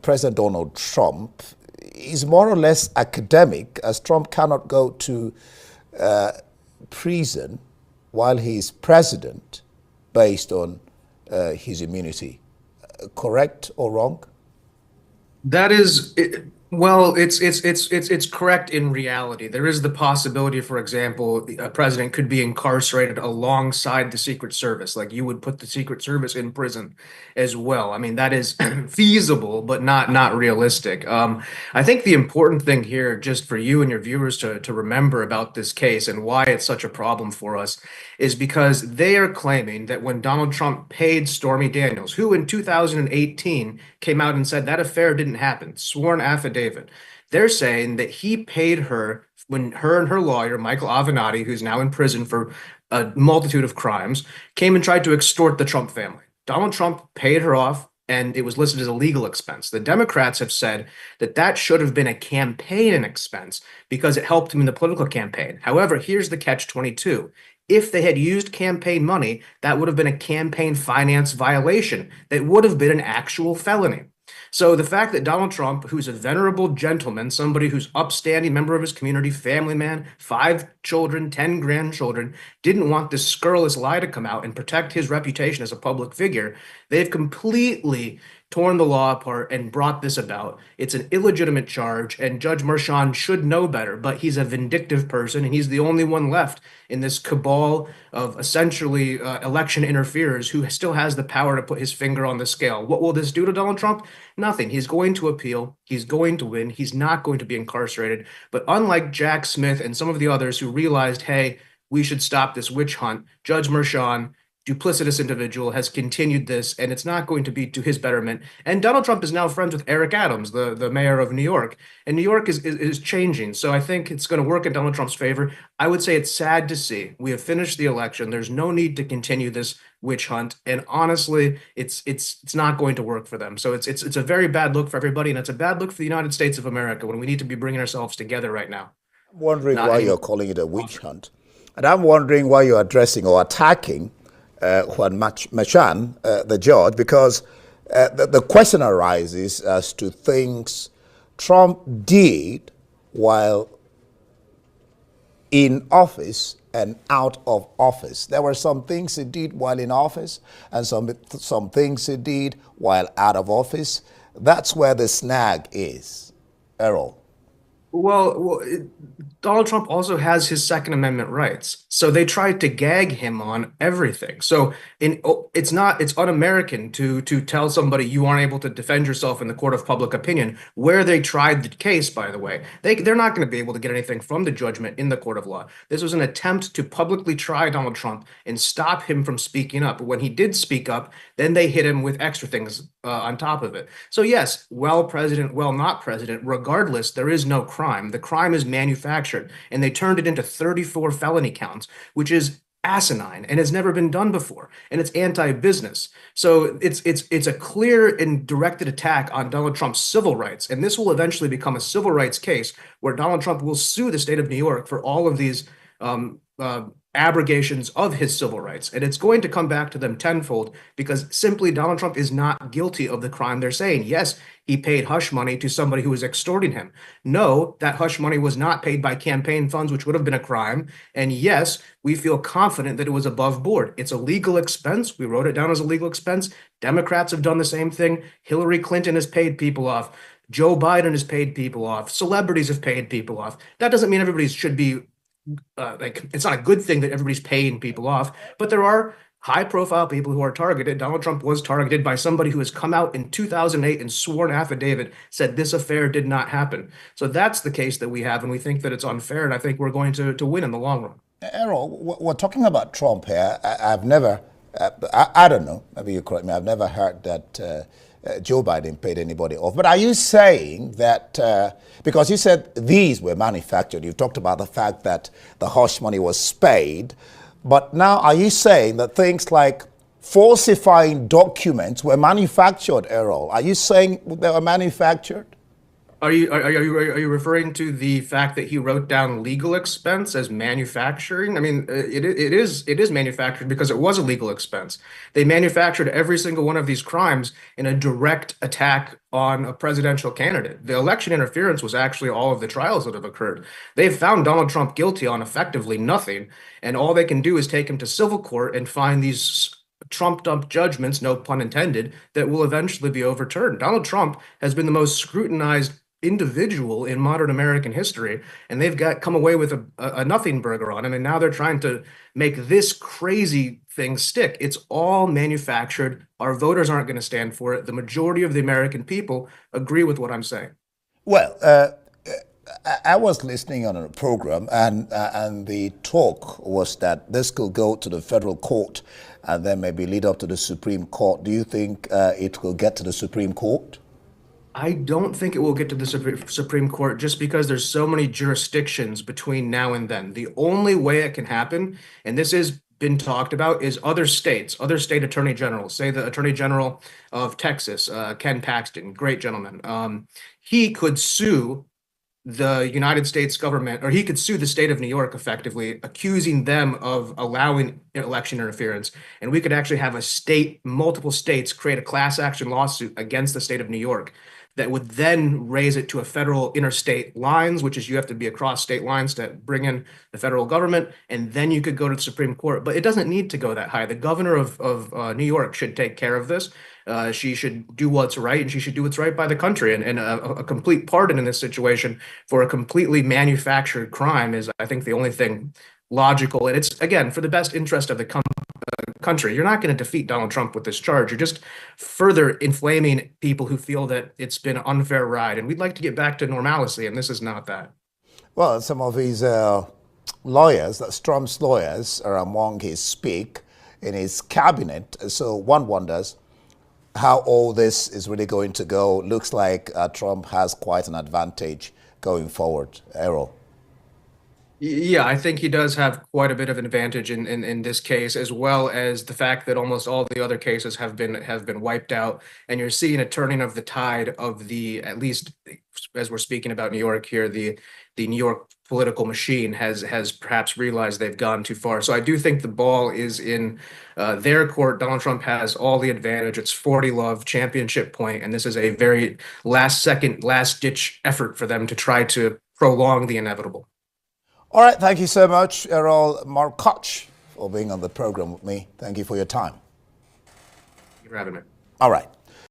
President Donald Trump is more or less academic, as Trump cannot go to prison while he is president based on his immunity. Correct or wrong? That is, well, it's correct in reality. There is the possibility, for example, a president could be incarcerated alongside the Secret Service. Like you would put the Secret Service in prison as well. I mean, that is feasible, but not realistic. I think the important thing here, just for you and your viewers to remember about this case and why it's such a problem for us, is because they are claiming that when Donald Trump paid Stormy Daniels, who in 2018 came out and said that affair didn't happen, sworn affidavit, they're saying that he paid her when her and her lawyer, Michael Avenatti, who's now in prison for a multitude of crimes, came and tried to extort the Trump family. Donald Trump paid her off, and it was listed as a legal expense. The Democrats have said that that should have been a campaign expense because it helped him in the political campaign. However, here's the catch-22. If they had used campaign money, that would have been a campaign finance violation. That would have been an actual felony. So the fact that Donald Trump, who's a venerable gentleman, somebody who's upstanding member of his community, family man, 5 children, 10 grandchildren, didn't want this scurrilous lie to come out and protect his reputation as a public figure, they've completely torn the law apart and brought this about. It's an illegitimate charge, and Judge Merchan should know better, but he's a vindictive person, and he's the only one left in this cabal of essentially election interferers who still has the power to put his finger on the scale. What will this do to Donald Trump? Nothing. He's going to appeal. He's going to win. He's not going to be incarcerated. But unlike Jack Smith and some of the others who realized, hey, we should stop this witch hunt, Judge Merchan, duplicitous individual, has continued this, and it's not going to be to his betterment. And Donald Trump is now friends with Eric Adams, the mayor of New York, and New York is changing. So I think it's going to work in Donald Trump's favor. I would say it's sad to see. We have finished the election. There's no need to continue this witch hunt, and honestly, it's not going to work for them. So it's a very bad look for everybody, and it's a bad look for the United States of America when we need to be bringing ourselves together right now. I'm wondering why you're calling it a witch hunt, and I'm wondering why you're addressing or attacking Juan Merchan, the judge, because the question arises as to things Trump did while in office and out of office. There were some things he did while in office and some things he did while out of office. That's where the snag is, Erol. Well, Donald Trump also has his Second Amendment rights. So they tried to gag him on everything. So it's un-American to tell somebody you aren't able to defend yourself in the court of public opinion, where they tried the case, by the way. They're not going to be able to get anything from the judgment in the court of law. This was an attempt to publicly try Donald Trump and stop him from speaking up. But when he did speak up, then they hit him with extra things on top of it. So yes, well president, well not president, regardless, there is no crime. The crime is manufactured, and they turned it into 34 felony counts, which is asinine and has never been done before, and it's anti-business. So it's a clear and directed attack on Donald Trump's civil rights, and this will eventually become a civil rights case where Donald Trump will sue the state of New York for all of these abrogations of his civil rights. And it's going to come back to them tenfold because simply Donald Trump is not guilty of the crime they're saying. Yes, he paid hush money to somebody who was extorting him. No, that hush money was not paid by campaign funds, which would have been a crime. And yes, we feel confident that it was above board. It's a legal expense. We wrote it down as a legal expense. Democrats have done the same thing. Hillary Clinton has paid people off. Joe Biden has paid people off. Celebrities have paid people off. That doesn't mean everybody should be it's not a good thing that everybody's paying people off, but there are high-profile people who are targeted. Donald Trump was targeted by somebody who has come out in 2008 and sworn affidavit, said this affair did not happen. So that's the case that we have, and we think that it's unfair, and I think we're going to win in the long run. Errol, we're talking about Trump here. I've never, I don't know, maybe you correct me, I've never heard that Joe Biden paid anybody off. But are you saying that, because you said these were manufactured, you talked about the fact that the hush money was paid, but now are you saying that things like falsifying documents were manufactured, Errol? Are you saying they were manufactured? Are you referring to the fact that he wrote down legal expense as manufacturing? I mean, it is manufactured because it was a legal expense. They manufactured every single one of these crimes in a direct attack on a presidential candidate. The election interference was actually all of the trials that have occurred. They've found Donald Trump guilty on effectively nothing, and all they can do is take him to civil court and find these trumped up judgments, no pun intended, that will eventually be overturned. Donald Trump has been the most scrutinized individual in modern American history, and they've got come away with a nothing burger on him, and now they're trying to make this crazy thing stick. It's all manufactured. Our voters aren't going to stand for it. The majority of the American people agree with what I'm saying. Well, I was listening on a program, and the talk was that this could go to the federal court and then maybe lead up to the Supreme Court. Do you think it will get to the Supreme Court? I don't think it will get to the Supreme Court just because there's so many jurisdictions between now and then. The only way it can happen, and this has been talked about, is other states, other state attorney generals. Say the Attorney General of Texas, Ken Paxton, great gentleman. He could sue the United States government, or he could sue the state of New York effectively, accusing them of allowing election interference. And we could actually have multiple states create a class action lawsuit against the state of New York that would then raise it to a federal interstate lines, which is you have to be across state lines to bring in the federal government, and then you could go to the Supreme Court. But it doesn't need to go that high. The governor of New York should take care of this. She should do what's right, and she should do what's right by the country. And a complete pardon in this situation for a completely manufactured crime is, I think, the only thing logical. And it's, again, for the best interest of the country. You're not going to defeat Donald Trump with this charge. You're just further inflaming people who feel that it's been an unfair ride. And we'd like to get back to normalcy, and this is not that. Well, some of his lawyers, that's Trump's lawyers, are among his speak in his cabinet. So one wonders how all this is really going to go. Looks like Trump has quite an advantage going forward. Errol. Yeah, I think he does have quite a bit of an advantage in this case, as well as the fact that almost all the other cases have been wiped out, and you're seeing a turning of the tide of the, at least as we're speaking about New York here, the New York political machine has perhaps realized they've gone too far. So I do think the ball is in their court. Donald Trump has all the advantage. It's 40-love championship point, and this is a very last second, last ditch effort for them to try to prolong the inevitable. All right, thank you so much, Erol Morkoc, for being on the program with me. Thank you for your time. Thank you for having me. All right.